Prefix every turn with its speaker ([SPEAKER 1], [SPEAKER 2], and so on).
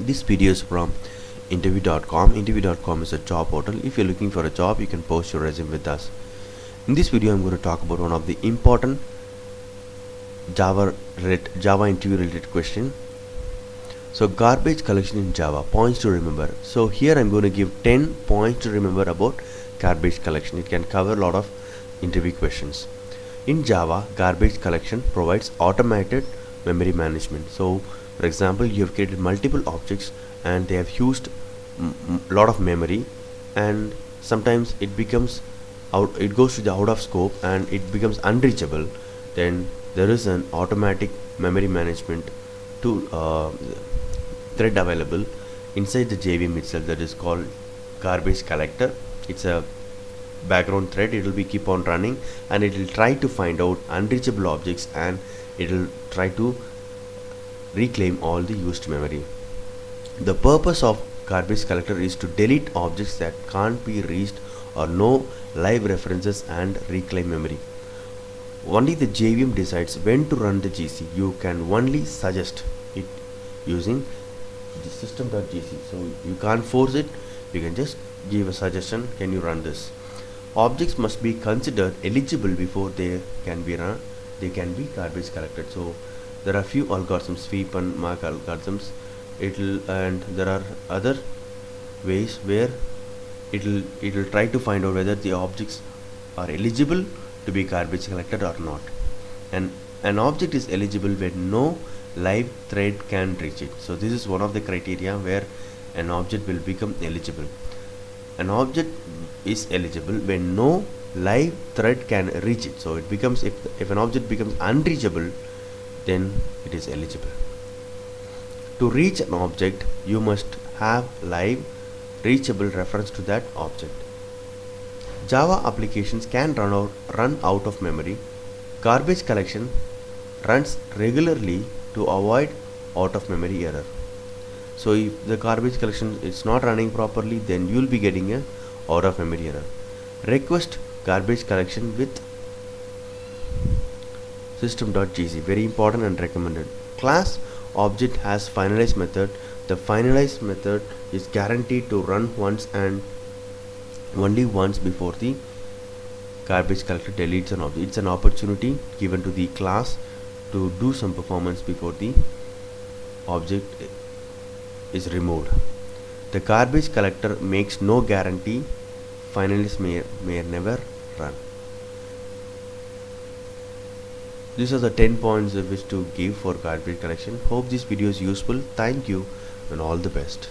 [SPEAKER 1] This video is from interview.com. Interview.com is a job portal. If you're looking for a job, you can post your resume with us. In this video, I'm going to talk about one of the important Java interview related question. So garbage collection in Java, points to remember. So here I'm going to give 10 points to remember about garbage collection. It can cover a lot of interview questions. In Java, garbage collection provides automated memory management. So for example, you have created multiple objects and they have used a lot of memory, and sometimes it goes to the out of scope and it becomes unreachable. Then there is an automatic memory management thread available inside the JVM itself that is called garbage collector. It's a background thread. It will be keep on running and it will try to find out unreachable objects and it will try to reclaim all the used memory. The purpose of garbage collector is to delete objects that can't be reached or no live references and reclaim memory. Only the JVM decides when to run the GC. You can only suggest it using the system.gc. So you can't force it, you can just give a suggestion, can you run this. Objects must be considered eligible before they can be run. They can be garbage collected. So there are few algorithms, sweep and mark algorithms. And there are other ways where it will try to find out whether the objects are eligible to be garbage collected or not. And an object is eligible when no live thread can reach it. So this is one of the criteria where an object will become eligible. An object is eligible when no live thread can reach it. So it becomes, if an object becomes unreachable, then it is eligible. To reach an object, you must have live reachable reference to that object. Java applications can run out of memory. Garbage collection runs regularly to avoid out of memory error. So if the garbage collection is not running properly, then you will be getting a out of memory error. Request garbage collection with system.gc, very important and recommended. Class object has finalize method. The finalize method is guaranteed to run once and only once before the garbage collector deletes an object. It's an opportunity given to the class to do some performance before the object is removed. The garbage collector makes no guarantee. Finalize may never run. These are the 10 points I wish to give for garbage collection. Hope this video is useful. Thank you and all the best.